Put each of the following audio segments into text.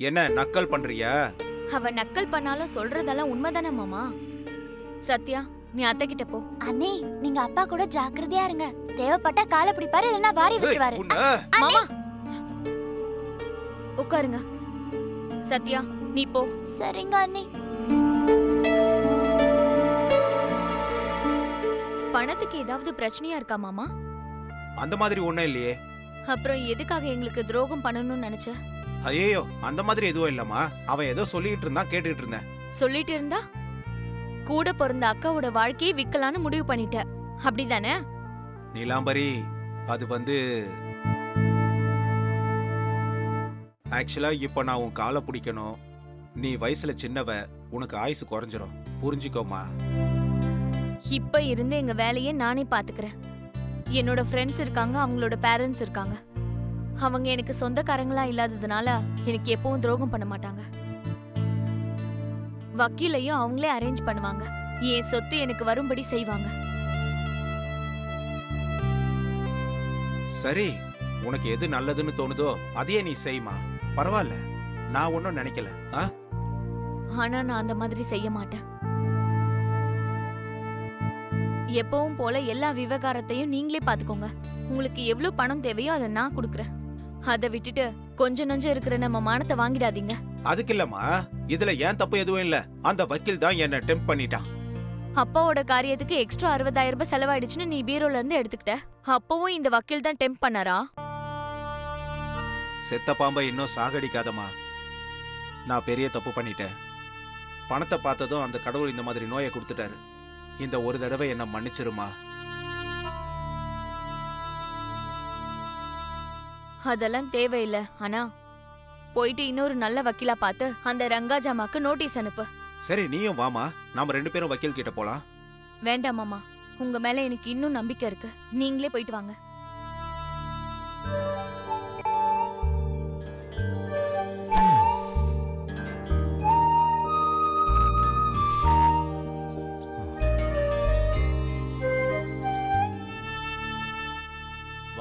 என்ன நக்கல் பண்றியா? அவ நக்கல் பண்ணாலும் சொல்றதெல்லாம் உண்மைதானே மாமா. சத்யா, நீ அத்தை கிட்ட போ. அண்ணே, நீங்க அப்பா கூட ஜாக்கிரதையா இருங்க. தேவைப்பட்டா காலை பிடிப்பாரு, இல்லனா வாரி விட்டுருவாரு. மாமா உட்காருங்க. சத்யா, நீ போ. சரிங்க அண்ணி. பணத்துக்கு ஏதாவது பிரச்சனையா இருக்கா மாமா? அந்த மாதிரி ஒண்ணும் இல்லையே. அப்புறம் எதுக்காக எங்களுக்கு துரோகம் பண்ணணும்னு நினைச்ச? ஐயோ, அந்த மாதிரி எதுவும் இல்லம்மா. அவன் ஏதோ சொல்லிட்டு இருந்தான், கேட்டுட்டு இருந்தேன். சொல்லிட்டு இருந்தா கூட பிறந்த அக்காவோட வாழ்க்கையை விக்கலான்னு முடிவு பண்ணிட்ட, அப்படிதானே? நீலாம்பரி, அது ஆக்சுவலா இப்ப நான் உன் காலை பிடிக்கணும். நீ வயசுல சின்னவ, உனக்கு ஆயுசு குறைஞ்சிரும். புரிஞ்சுக்கோமா. இப்ப இருந்து எங்க வேலையை நானே பாத்துக்கிறேன். என்னோட ஃப்ரெண்ட்ஸ் இருக்காங்க, அவங்களோட பேரண்ட்ஸ் இருக்காங்க. அவங்க எனக்கு சொந்தக்காரங்களா இல்லாததுனால எனக்கு எப்பவும் துரோகம் பண்ண மாட்டாங்க. வக்கீலையும் அவங்களே அரேஞ்ச் பண்ணுவாங்க. என் சொத்து எனக்கு வரும்படி செய்வாங்க. சரி, உனக்கு எது நல்லதுன்னு தோணுதோ அதையே நீ செய்யுமா. பரவாயில்ல, நான் ஒன்னும் நினைக்கல. ஆனா நான் அந்த மாதிரி செய்ய மாட்டேன். எப்பவும் போல எல்லா விவகாரத்தையும் நீங்களே பாத்துக்கோங்க. உங்களுக்கு எவ்வளவு பணம் தேவையோ அதை நான் கொடுக்கறேன். அதை விட்டுட்டு கொஞ்சம் நஞ்சம் இருக்கிற நம்ம மானத்தை வாங்கிடாதீங்க. அதுக்கு இல்லம்மா, இதுல ஏன் தப்பு எதுவும் இல்ல. அந்த வக்கீல் தான் என்ன டெம்ப் பண்ணிட்டான். அப்பாவோட காரியத்துக்கு எக்ஸ்ட்ரா 60,000 ரூபாய் செலவாயிடுச்சுன்னு நீ பீரோல இருந்து எடுத்துக்கிட்ட. அப்பவும் இந்த வக்கீல் தான் டெம்ப் பண்ணாரா? செத்த பாம்பை இன்னும் சாகடிக்காதமா. நான் பெரிய தப்பு பண்ணிட்டேன். பணத்தை பார்த்ததும் அந்த கடவுள் இந்த மாதிரி நோயை கொடுத்துட்டாரு. இந்த ஒரு தடவை என்ன மன்னிச்சிருமா. அதெல்லாம் தேவையில்லை. ஆனா போயிட்டு இன்னொரு நல்ல வக்கீலா பார்த்து அந்த ரங்காஜாமாக்கு நோட்டீஸ் அனுப்பு. சரி, நீயும் வாமா, நாம 2 பேரும் வக்கீல் கிட்ட போலாம். வேண்டாம் மாமா, உங்க மேல எனக்கு இன்னும் நம்பிக்கை இருக்கு. நீங்களே போயிட்டு வாங்க.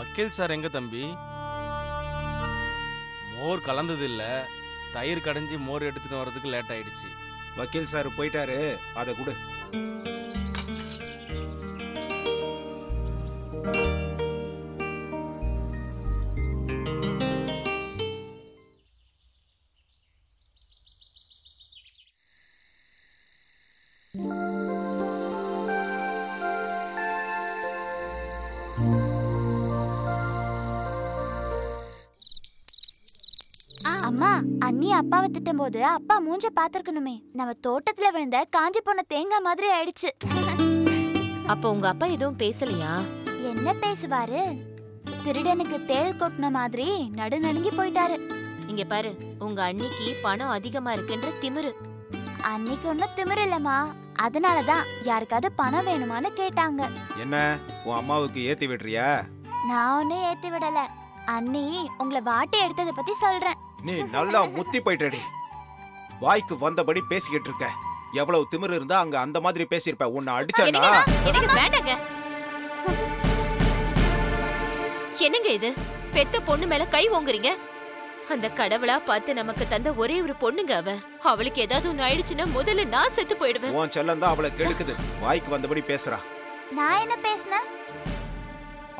வக்கீல் சார் எங்க தம்பி? மோர் கலந்தது இல்ல, தயிர் கடைஞ்சி மோர் எடுத்துட்டு வர்றதுக்கு லேட் ஆயிடுச்சு. வக்கீல் சார் போயிட்டாரு, அதை கொடு. அம்மா, அண்ணி அப்பாவை திட்டும் போது அப்பா மூஞ்ச பாத்திருக்கணுமே. நம்ம தோட்டத்துல விழுந்த காஞ்சி போன தேங்காய் மாதிரி ஆயிடுச்சு. அப்ப உங்க அப்பா எதுவும் பேசலையா? என்ன பேசுவாரு? திருடனுக்கு தேள் கொட்டின மாதிரி நடுநடுங்கி போயிட்டாரு. இங்க பாரு, உங்க அண்ணிக்கு பணம் அதிகமா இருக்குன்ற திமிரு. அன்னைக்கு ஒன்னும் திமிரு இல்லம்மா. அதனாலதான் யாருக்காவது பணம் வேணுமான்னு கேட்டாங்க. என்ன, உன் அம்மாவுக்கு ஏத்தி விடுறியா? நான் ஒன்னும் ஏத்தி விடல. அண்ணி உங்களை வாட்டி எடுத்ததை பத்தி சொல்றேன். நீ நல்லா முத்தி போயிட்டடி. வாய்க்கு வந்தபடி பேசிக்கிட்டு இருக்க. எவ்வளவு திமிரு இருந்தா அங்க அந்த மாதிரி பேசியிருப்ப. உன்னை அடிச்சா எனக்கு வேண்டாங்க. என்னங்க இது? பெத்த பொண்ணு மேல கை ஓங்குறீங்க. அந்த கடவுளா பார்த்து நமக்கு தந்த ஒரே ஒரு பொண்ணுங்க அவ. அவளுக்கு ஏதாவது ஒண்ணு ஆயிடுச்சுன்னா முதல்ல நான் செத்து போயிடுவேன். உன் செல்லம் தான் அவளை கெடுக்குது. வாய்க்கு வந்தபடி பேசுறா. நான் என்ன பேசினேன்?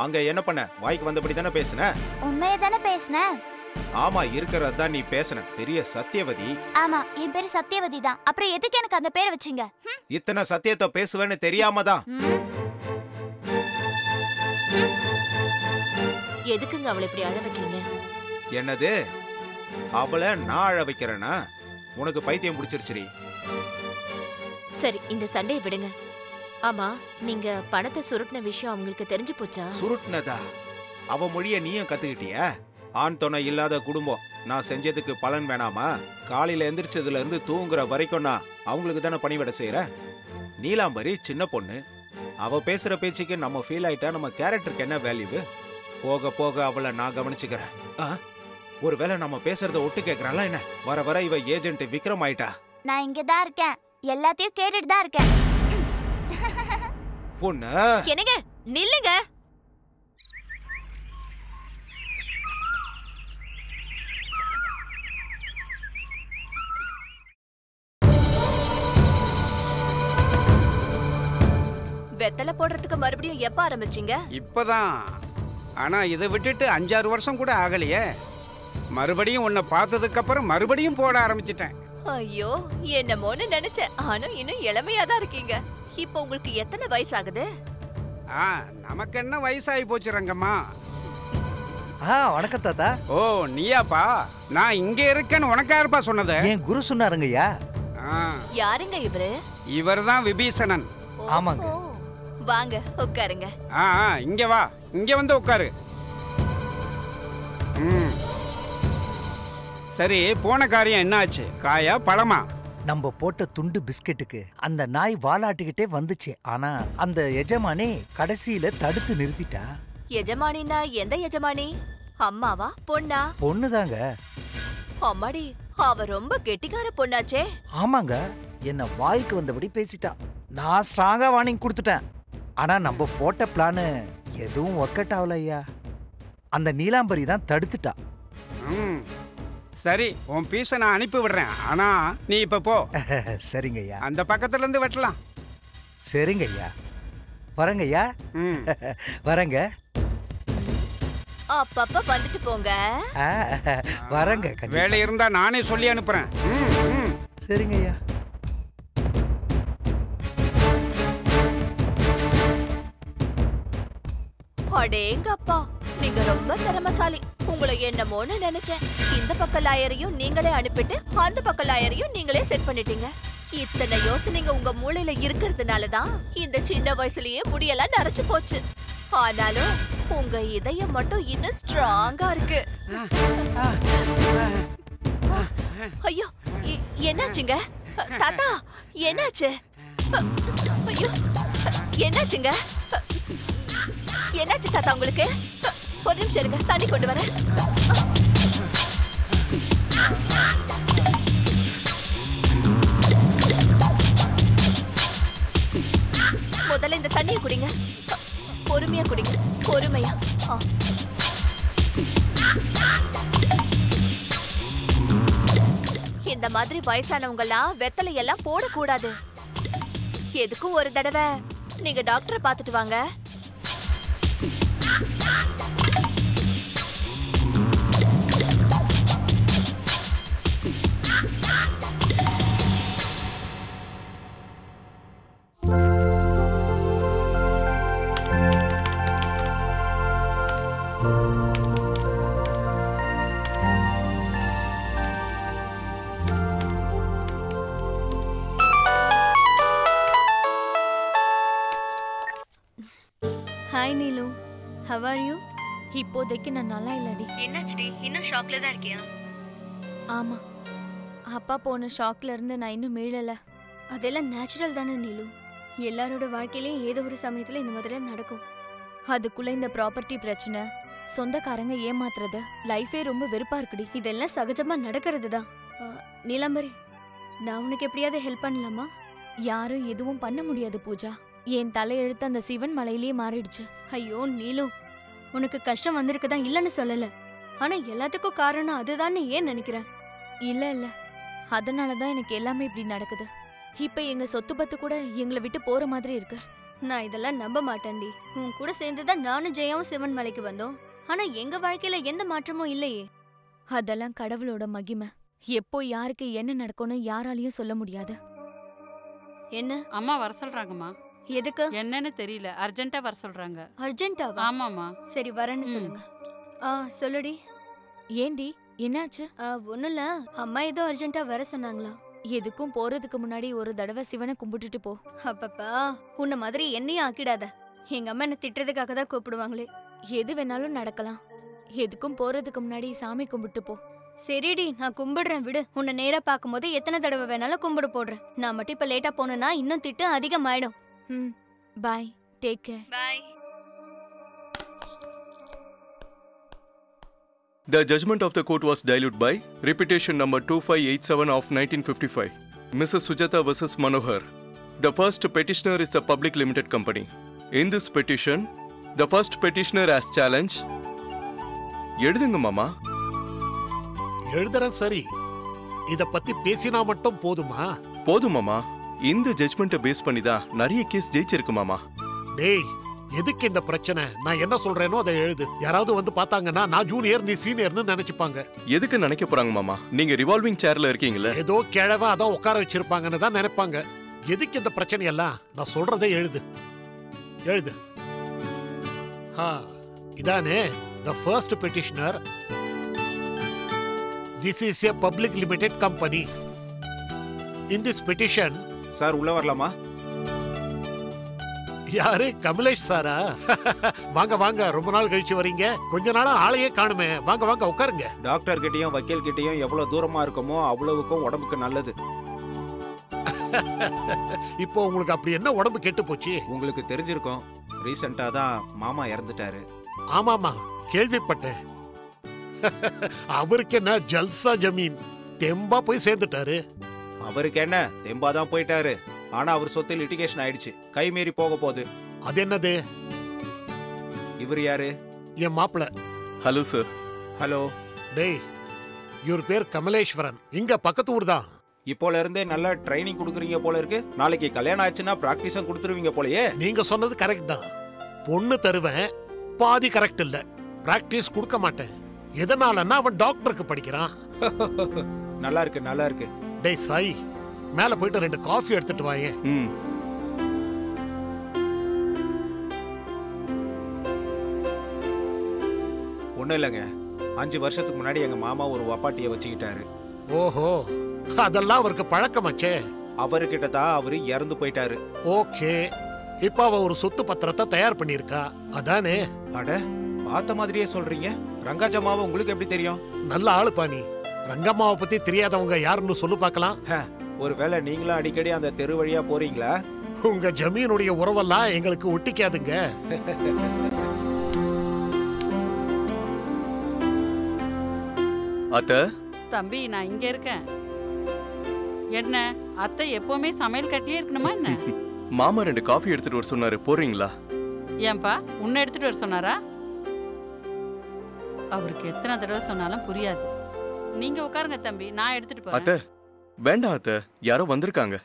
அங்க என்ன பண்ண? வாய்க்கு வந்தபடி தானே பேசுன. உண்மையை தானே பேசினேன். ஆமா, இருக்கிறதான் நீ பேசுன. பெரிய சத்தியவதி. ஆமா, என் பேரு சத்தியவதி தான். அப்புறம் எதுக்கு எனக்கு அந்த பேரை வச்சீங்க? இத்தனை சத்தியத்தை பேசுவேன்னு தெரியாம தான். எதுக்குங்க அவளை இப்படி அழ வைக்கிறீங்க? என்னது? அவளை நான் அழ வைக்கிறேனா? உனக்கு பைத்தியம் பிடிச்சிருச்சுடி. சரி, இந்த சண்டையை விடுங்க. ஆமா, நீங்க பணத்தை சுருட்டின விஷயம் அவங்களுக்கு தெரிஞ்சு போச்சா? சுருட்டினதா? அவ மொழிய நீயும் கத்துக்கிட்டிய? ஆண் துணை இல்லாத குடும்பம். நான் செஞ்சதுக்கு பலன் வேணாமா? காலையில எந்திரிச்சதுல இருந்து தூங்குற வரைக்கும் நான் அவங்களுக்கு தானே பணிவிட செய்யறேன். நீலாம்பரி சின்ன பொண்ணு. அவ பேசுற பேச்சுக்கு நம்ம ஃபீல் ஆயிட்டா நம்ம கேரக்டருக்கு என்ன வேல்யூ? போக போக அவளை நான் கவனிச்சுக்கிறேன். ஒருவேளை நம்ம பேசுறத ஒட்டு கேக்குறாளா என்ன? வர வர இவ ஏஜென்ட் விக்ரம் ஆயிட்டா. நான் இங்கதான் இருக்கேன், எல்லாத்தையும் கேட்டுட்டு தான் இருக்கேன். பொண்ணு, என்னங்க நில்லுங்க. வெத்தலை போடுறதுக்கு மறுபடியும் எப்ப ஆரம்பிச்சீங்க? இப்பதான். ஆனா இதை விட்டுட்டு 5-6 வருஷம் கூட ஆகலையே. மறுபடியும் உன்னை பார்த்ததுக்கு அப்புறம் மறுபடியும் போட ஆரம்பிச்சிட்டேன். ஐயோ, என்னமோன்னு நினைச்சேன். ஆனா இன்னும் இளமையா தான் இருக்கீங்க. இப்போ உங்களுக்கு எத்தனை வயசு ஆகுது? நமக்கு என்ன வயசாகி போச்சு ரங்கம்மா. வணக்கம் தாத்தா. ஓ நீயாப்பா? நான் இங்க இருக்கேன்னு உனக்கு யாருப்பா சொன்னது? என் குரு சொன்னாருங்கய்யா. யாருங்க இவரு? இவர்தான் விபீஷணன். ஆமாங்க. வாங்க உட்காருங்க. இங்க வா, இங்க வந்து உட்காரு. சரி, போன காரியம் என்ன ஆச்சு? காயா பழமா? நம்ம போட்ட துண்டு பிஸ்கெட்டுக்கு அந்த நாய் வாலாட்டிக்கிட்டே வந்துச்சு. ஆனா அந்த எஜமானே கடைசியில தடுத்து நிறுத்திட்டா. எஜமானினா எந்த எஜமானி? அம்மாவா பொண்ணா? பொண்ணுதாங்க. அம்மாடி, அவ ரொம்ப கெட்டிக்கார பொண்ணாச்சே. ஆமாங்க, என்ன வாய்க்கு வந்தபடி பேசிட்டா. நான் ஸ்ட்ராங்கா வார்னிங் கொடுத்துட்டேன். ஆனா நம்ம போட்ட பிளானு எதுவும் ஒர்க் அவுட் ஆகல ஐயா. அந்த நீலாம்பரி தான் தடுத்துட்டா. சரி, உன் பீஸை நான் அனுப்பி விடுறேன். ஆனா நீ இப்ப போ. சரிங்க ஐயா. அந்த பக்கத்துல இருந்து வெட்டலாம். சரிங்க ஐயா. வரங்க ஐயா. வரங்க. அப்பப்ப வந்துட்டு போங்க. வரங்க. வேலை இருந்தா நானே சொல்லி அனுப்புறேன். சரிங்க ஐயா. அடேங்கப்பா, நீங்க ரொம்ப திறமசாலி. உங்களை என்னமோன்னு நினைச்சேன். இந்த பக்க லாயரையும் நீங்களே அனுப்பிட்டு அந்த பக்க லாயரையும் நீங்களே செட் பண்ணிட்டீங்க. இத்தனை யோசனைங்க உங்க மூளையில இருக்கிறதுனாலதான் இந்த சின்ன வயசுலயே முடியெல்லாம் நரைச்சு போச்சு. ஆனாலும் உங்க இதயம் மட்டும் இன்னும் ஸ்ட்ராங்கா இருக்கு. ஐயோ, என்னாச்சுங்க தாத்தா? என்னாச்சு? ஐயோ, என்னாச்சுங்க? என்னாச்சு தாத்தா உங்களுக்கு? ஒரு நிமிஷம் இருங்க, தண்ணி கொண்டு வரேன். முதல்ல இந்த தண்ணியை குடிங்க. பொறுமையா குடிங்க, பொறுமையா. இந்த மாதிரி வயசானவங்கலாம் வெத்தலை எல்லாம் போடக்கூடாது. எதுக்கும் ஒரு தடவை நீங்க டாக்டரை பார்த்துட்டு வாங்க. Hi Neelu, how are you? இப்போதைக்கு நான் நல்லா இல்லடி. என்னாச்சுடி? இன்னும் ஷாக்ல தான் இருக்கியா? ஆமா, அப்பா போன ஷாக்ல இருந்து நான் இன்னும் மீளல. அதெல்லாம் நேச்சுரல் தானே நீலு. எல்லாரோட வாழ்க்கையிலயும் ஏதோ ஒரு சமயத்துல இந்த மாதிரி நடக்கும். அதுக்குள்ள இந்த ப்ராப்பர்ட்டி பிரச்சனை, சொந்தக்காரங்க ஏமாத்துறது, லைஃபே ரொம்ப வெறுப்பா இருக்குடி. இதெல்லாம் சகஜமா நடக்கிறது தான். நீலாம்பரி, நான் உனக்கு எப்படியாவது ஹெல்ப் பண்ணலாமா? யாரும் எதுவும் பண்ண முடியாது பூஜா. என் தலையெழுத்து அந்த சிவன் மலையிலேயே மாறிடுச்சு. ஐயோ நீலு, உனக்கு கஷ்டம் வந்திருக்குதான் இல்லன்னு சொல்லல. ஆனா எல்லாத்துக்கும் காரணம் அதுதான்னு ஏன் நினைக்கிறேன்? இல்ல, அதனாலதான் எனக்கு எல்லாமே இப்படி நடக்குது. இப்ப எங்க சொத்து பத்து கூட எங்களை விட்டு போற மாதிரி இருக்கு. நான் இதெல்லாம் நம்ப மாட்டேன்டி. உன் கூட சேர்ந்துதான் நானும் ஜெயாவும் சிவன் மலைக்கு வந்தோம். ஆனா எங்க வாழ்க்கையில எந்த மாற்றமும் இல்லையே. அதெல்லாம் கடவுளோட மகிமை. எப்போ யாருக்கு என்ன நடக்கும்னு யாராலையும் சொல்ல முடியாது. என்ன? அம்மா வர சொல்றாங்கம்மா. எதுக்கு? என்னன்னு தெரியல, அர்ஜென்ட்டா வர சொல்றாங்க. அர்ஜென்ட்டாவா? ஆமாம்மா. சரி வரேன்னு சொல்லுங்க. சொல்லுடி. ஏண்டி, என்னாச்சு? ஒண்ணும் இல்ல, அம்மா ஏதோ அர்ஜென்ட்டா வர சொன்னாங்களா? எதுக்கும் போறதுக்கு முன்னாடி ஒரு தடவை சிவனை கும்பிட்டுட்டு போ. அப்பப்பா, உன்ன மாதிரி என்னையும் ஆக்கிடாத. எங்க அம்மா என்ன திட்டுறதுக்காக தான் கூப்பிடுவாங்களே. எது வேணாலும் நடக்கலாம். எதுக்கும் போறதுக்கு முன்னாடி சாமி கும்பிட்டு போ. சரிடி, நான் கும்பிடுறேன் விடு. உன்னை நேரா பார்க்கும்போது எத்தனை தடவை வேணாலும் கும்பிடு போடுறேன். நான் மட்டும் இப்ப லேட்டா போனேன்னா இன்னும் திட்டு அதிகமாயிடும். Bye, take care. Bye. The judgment of the court was diluted by repetition number 2587 of 1955. Mrs. Sujata versus Manohar. The first petitioner is a public limited company. In this petition, the first petitioner has challenged. எழுதுங்க மாமா. எழுதுறேன். சரி, இத பத்தி பேசினா மட்டும் போதுமா? போதும் மாமா. இந்த ஜட்ஜ்மெண்ட்டை பேஸ் பண்ணி தான் நிறைய கேஸ் ஜெயிச்சிருக்கு மாமா. டேய் எதுக்கு இந்த பிரச்சனை? நான் என்ன சொல்றேனோ அதை எழுது. யாராவது வந்து பார்த்தாங்கன்னா நான் ஜூனியர் நீ சீனியர்னு நினைச்சுப்பாங்க. எதுக்கு நினைக்க போறாங்க மாமா? நீங்க ரிவால்விங் சேர்ல இருக்கீங்களே. ஏதோ கிழவா அதான் உட்கார வச்சிருப்பாங்கன்னு தான் நினைப்பாங்க. எதுக்கு இந்த பிரச்சனை எல்லாம்? நான் சொல்றதே எழுது. எழுது. இதானே the first petitioner. This is a public limited company. In this petition, sir உள்ள வரலாமா? யாரு கமலேஷ் சாரா? வாங்க வாங்க, ரொம்ப நாள் கழிச்சு வரீங்க. கொஞ்ச நாளா ஆளையே காணுமே. வாங்க வாங்க உட்காருங்க. டாக்டர் கிட்டயும் வக்கீல் கிட்டயும் எவ்வளவு தூரமா இருக்கமோ அவ்வளவுக்கும் உடம்புக்கு நல்லது. இப்போ உங்களுக்கு அப்படி என்ன உடம்பு கெட்டு போச்சு? உங்களுக்கு தெரிஞ்சிருக்கும், ரீசெண்டா தான் மாமா இறந்துட்டாரு. ஆமாமா, கேள்விப்பட்டேன். அவருக்கு என்ன ஜல்சா ஜமீன், தெம்பா போய் சேர்ந்துட்டாரு. அவருக்கு என்ன தெம்பா தான் போயிட்டாரு. ஆனா அவர் சொத்து லிட்டிகேஷன் ஆயிடுச்சு, கை மீறி போக போகுது. அது என்னது? இவர் யாரு? என் மாப்பிள்ள. Hello sir. ஹலோ. டேய், இவர் பேர் கமலேஸ்வரன், இங்க பக்கத்து ஊர் தான். இப்போல இருந்தே நல்லா ட்ரைனிங் கொடுக்குறீங்க போல இருக்கு. நாளைக்கு கல்யாணம் ஆச்சுன்னா பிராக்டிஸும் கொடுத்துருவீங்க போலயே. நீங்க சொன்னது கரெக்ட் தான். பொண்ணு தருவேன், பாதி கரெக்ட் இல்ல. பிராக்டிஸ் கொடுக்க மாட்டேன். எதனாலன்னா அவன் டாக்டருக்கு படிக்கிறான். நல்லா இருக்கு நல்லா இருக்கு. டேய் சாய், மேல போயிட்டு 2 காஃபி எடுத்துட்டு வாயே. ஒண்ணும் இல்லைங்க, 5 வருஷத்துக்கு முன்னாடி எங்க மாமா ஒரு வப்பாட்டிய வச்சுக்கிட்டாரு. ஓஹோ, அதெல்லாம் அவருக்கு பழக்கமாச்சே. அவர்கிட்ட தான் அவரு இறந்து போயிட்டாரு. ஓகே, இப்ப அவ ஒரு சொத்து பத்திரத்தை தயார் பண்ணிருக்கா, அதானே? அட, பார்த்த மாதிரியே சொல்றீங்க. ரங்காஜம்மாவை உங்களுக்கு எப்படி தெரியும்? நல்ல ஆளு பாணி. ரங்கம்மாவை பத்தி தெரியாதவங்க யாருன்னு சொல்லு பார்க்கலாம். ஒருவேளை நீங்களும் அடிக்கடி அந்த தெரு வழியா போறீங்களா? உங்க ஜமீனுடைய உறவெல்லாம் எங்களுக்கு ஒட்டிக்காதுங்க. அத்தை. தம்பி, நான் இங்க இருக்கேன். என்ன அத்தை எப்பவுமே சமையல் கட்டிலே இருக்கணுமா என்ன? மாமா 2 காஃபி எடுத்துட்டு வர சொன்னாரு, போறீங்களா? ஏன்பா, உன்னை எடுத்துட்டு வர சொன்னாரா? அவருக்கு எத்தனை தடவை சொன்னாலும் புரியாது. நீங்க உட்காருங்க தம்பி, நான் எடுத்துட்டு போறேன். அத்தை வேண்டாம் அத்தை, யாரோ வந்திருக்காங்க.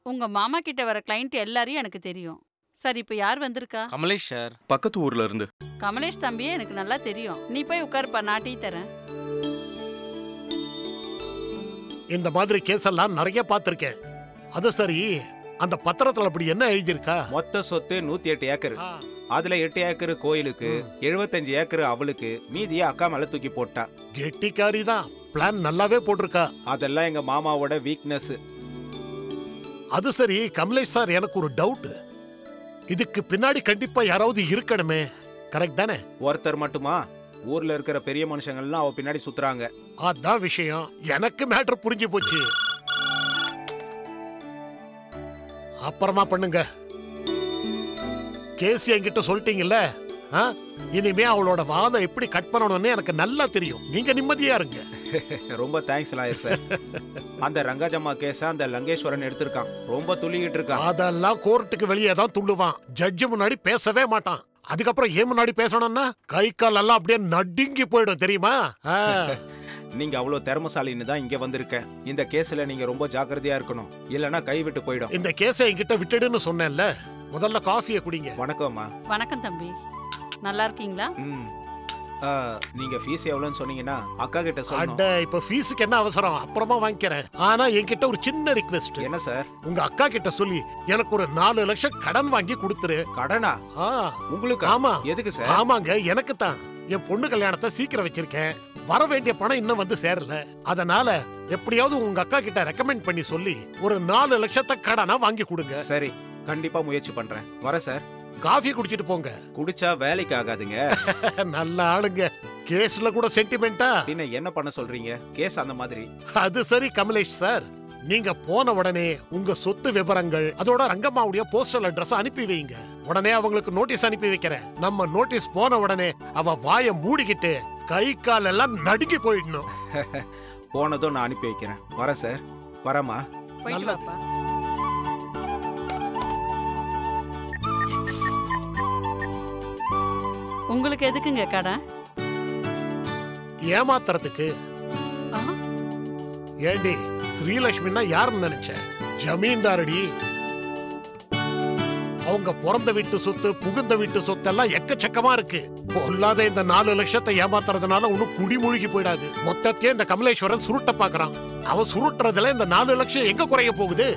உங்க மாமா கிட்ட வர கிளைண்ட் எல்லாரையும் எனக்கு தெரியும். சரி, இப்ப யார் வந்திருக்கா? கமலேஷ் சார். பக்கத்து ஊர்ல இருந்து. கமலேஷ் தம்பியே எனக்கு நல்லா தெரியும். நீ போய் உட்காருப்பா, நான் டீ தரேன். இந்த மாதிரி கேஸ் எல்லாம் நிறைய பார்த்திருக்கேன். அது சரி, அந்த பத்திரத்துல அப்படி என்ன எழுதியிருக்கா? மொத்த சொத்து 108 ஏக்கர். அதுல 8 ஏக்கர் கோயிலுக்கு, 75 ஏக்கர் அவளுக்கு, மீதியை அக்கா மேல தூக்கி போட்டா. கெட்டிக்காரி தான், பிளான் நல்லாவே போட்டிருக்கா. அதெல்லாம் எங்க மாமாவோட வீக்னஸ். அது சரி கமலேஷ் சார், எனக்கு ஒரு டவுட். இதுக்கு பின்னாடி கண்டிப்பா யாராவது இருக்கணுமே, கரெக்ட் தானே? ஒருத்தர் மட்டுமா? ஊர்ல இருக்கிற பெரிய மனுஷங்கள்லாம் அவ பின்னாடி சுத்துறாங்க. அதான் விஷயம். எனக்கு மேட்டர் புரிஞ்சு போச்சு. அப்புறமா பண்ணுங்க. கேஸ் என்கிட்ட சொல்லிட்டீங்கல்ல, இனிமே அவளோட வாதம் எப்படி கட் பண்ணணும்னு எனக்கு நல்லா தெரியும். நீங்க நிம்மதியா இருங்க. ரொம்ப தேங்க்ஸ் லாயர் சார். அந்த ரங்காஜம்மா கேஸ அந்த லங்கேஸ்வரன் எடுத்திருக்கான். ரொம்ப துள்ளிக்கிட்டு இருக்கான். அதெல்லாம் கோர்ட்டுக்கு வெளியே தான் துள்ளுவான். ஜட்ஜு முன்னாடி பேசவே மாட்டான். அதுக்கப்புறம் ஏன் முன்னாடி பேசணும்னா கை கால் எல்லாம் அப்படியே நடுங்கி போயிடும், தெரியுமா? நீங்க அவ்வளவு திறமசாலின்னு தான் இங்க வந்திருக்கேன். இந்த கேஸ்ல நீங்க ரொம்ப ஜாக்கிரதையா இருக்கணும், இல்லனா கை விட்டு போயிடும். இந்த கேஸை என்கிட்ட விட்டுடுன்னு சொன்னேன்ல. முதல்ல காஃபியை குடிங்க. வணக்கம்மா. வணக்கம் தம்பி, நல்லா இருக்கீங்களா? நீங்க ஃபீஸ் எவ்வளவுன்னு சொன்னீங்கன்னா அக்கா கிட்ட சொல்லணும். அட, இப்ப ஃபீஸ்க்கு என்ன அவசரம், அப்புறமா வாங்கிக்கிறேன். ஆனா என்கிட்ட ஒரு சின்ன ரிக்வெஸ்ட். என்ன சார்? உங்க அக்கா கிட்ட சொல்லி எனக்கு ஒரு 4 லட்சம் கடன் வாங்கி கொடுத்துரு. கடனா? உங்களுக்கு? ஆமா. எதுக்கு சார்? ஆமாங்க, எனக்கு தான். என் பொண்ணு கல்யாணத்தை சீக்கிரம் வச்சிருக்கேன். வர வேண்டிய பணம் இன்னும் வந்து சேரல. அதனால எப்படியாவது உங்க அக்கா கிட்ட ரெக்கமெண்ட் பண்ணி சொல்லி ஒரு 4 லட்சத்தை கடனா வாங்கி கொடுங்க. சரி, கண்டிப்பா முயற்சி பண்றேன். வரேன் சார். காஃபி குடிச்சிட்டு போங்க. குடிச்சா வேலைக்கு ஆகாதுங்க. நல்ல ஆளுங்க. கேஸ்ல கூட சென்டிமெண்டா? என்ன பண்ண சொல்றீங்க? கேஸ் அந்த மாதிரி. அது சரி கமலேஷ் சார், நீங்க போன உடனே உங்க சொத்து விவரங்கள் அதோட ரங்கம்மாவுடைய போஸ்டல் அட்ரஸ் அனுப்பி வைங்க. உடனே அவங்களுக்கு நோட்டீஸ் அனுப்பி வைக்கிறேன். நம்ம நோட்டீஸ் போன உடனே அவ வாயை மூடிக்கிட்டு கை கால் எல்லாம் நடுங்கி போயிடணும். போனதும் நான் அனுப்பி வைக்கிறேன். வரேன் சார். வரமா? நல்லது. உங்களுக்கு எதுக்குங்க கடை? ஏமாத்துறதுக்கு. ஏண்டி, ஸ்ரீலட்சுமின்னா யாருன்னு நினைச்ச? ஜமீன்தாரடி. அவங்க பிறந்த வீட்டு சொத்து புகுந்த வீட்டு சொத்து எல்லாம் எக்கச்சக்கமா இருக்கு. பொல்லாத இந்த 4 லட்சத்தை ஏமாத்துறதுனால ஒன்னும் குடிமூழ்கி போயிடாது. மொத்தத்தையே இந்த கமலேஸ்வரன் சுருட்ட பாக்குறான். அவன் சுருட்டுறதுல இந்த 4 லட்சம் எங்க குறைய போகுது?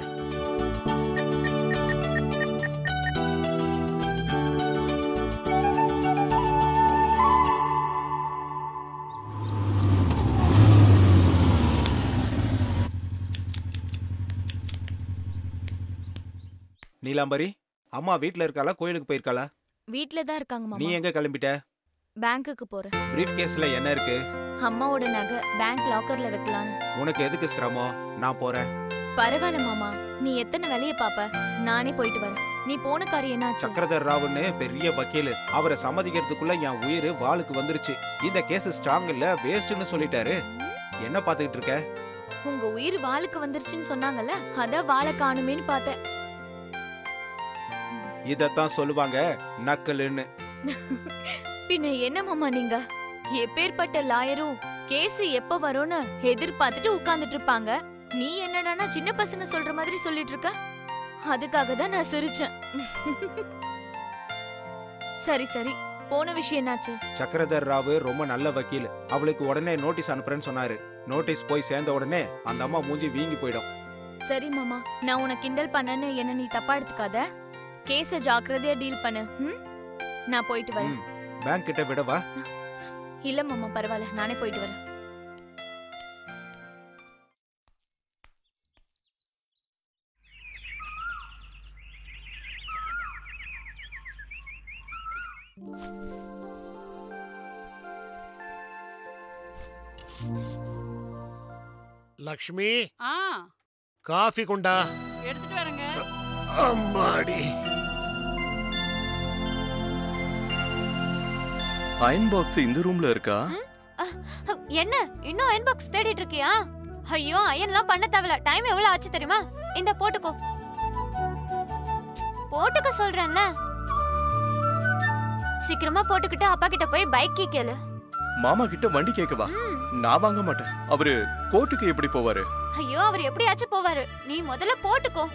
நீலாம்பரி, அம்மா வீட்ல இருக்காளா கோயிலுக்கு போயிருக்காளா? வீட்ல தான் இருக்காங்க நீ மாமா. எங்க கிளம்பிட்ட? பேங்க்குக்கு போறேன். பிரீஃப் கேஸ்ல என்ன இருக்கு? அம்மாவோட நகை பேங்க் லாக்கர்ல வைக்கலான்னு. உனக்கு எதுக்கு சிரமம்? நான் போறேன். பரவாயில்ல மாமா, நீ எத்தனை வேலைய பாப்ப, நானே போயிட்டு வரேன். நீ போன காரியம் என்னாச்சு? சக்கரதர் ராவுன்னு பெரிய வக்கீல், அவரை சம்மதிக்கிறதுக்குள்ள என் உயிர் வாளுக்கு வந்துருச்சு. இந்த கேஸ் ஸ்ட்ராங் இல்ல, வேஸ்ட்னு சொல்லிட்டாரு. என்ன பாத்துக்கிட்டு இருக்க? உங்க உயிர் வாளுக்கு வந்துருச்சுன்னு சொன்னாங்கல்ல, அதான் வாளை காணுமேன்னு பார்த்தேன். இதத்தான் சொல்லுவாங்க நக்கலுன்னு. பின்ன என்ன மாமா நீங்க? எப்பேற்பட்ட லாயரும் கேஸ் எப்ப வரும்னு எதிர்பார்த்துட்டு உட்கார்ந்துட்டு இருப்பாங்க. நீ என்னடானா சின்ன பசங்க சொல்ற மாதிரி சொல்லிட்டு இருக்க. அதுக்காக தான் நான் சிரிச்சேன். சரி சரி, போன விஷயம் என்னாச்சு? சக்கரதர் ராவு ரொம்ப நல்ல வக்கீல். அவளுக்கு உடனே நோட்டீஸ் அனுப்புறேன்னு சொன்னாரு. நோட்டீஸ் போய் சேர்ந்த உடனே அந்த அம்மா மூஞ்சி வீங்கி போயிடும். சரி மாமா, நான் உன்னை கிண்டல் பண்ணேன்னு என்ன நீ தப்பா எடுத்துக்காத. கேஸ ஜாக்கிரதையா டீல் பண்ணு. நான் போயிட்டு வரேன். பேங்க் கிட்ட விடவா? இல்ல மாமா, பரவாயில்ல, நானே போயிட்டு வரேன். லக்ஷ்மி, ஆ காஃபி கொண்டா. எடுத்துட்டு வரேங்க. அம்மாடி. அயன் பாக்ஸ் இந்த ரூம்ல இருக்கா? என்ன இன்னும் அயன் பாக்ஸ் தேடிட்டு இருக்கியா? ஐயோ, அயன்லாம் பண்ண தேவல. டைம் எவ்வளவு ஆச்சு தெரியுமா? இந்த போட்டுக்கோ. போட்டுக்க சொல்றேன்ல. சீக்கிரமா போட்டுக்கிட்டு அப்பா கிட்ட போய் பைக் கீ கேளு. மாமா கிட்ட வண்டி கேட்கவா? நான் வாங்க மாட்டேன். அவரு கோர்ட்டுக்கு எப்படி போவாரு? ஐயோ, அவர் எப்படியாச்சும் போவாரு. நீ முதல்ல போட்டுக்கோ.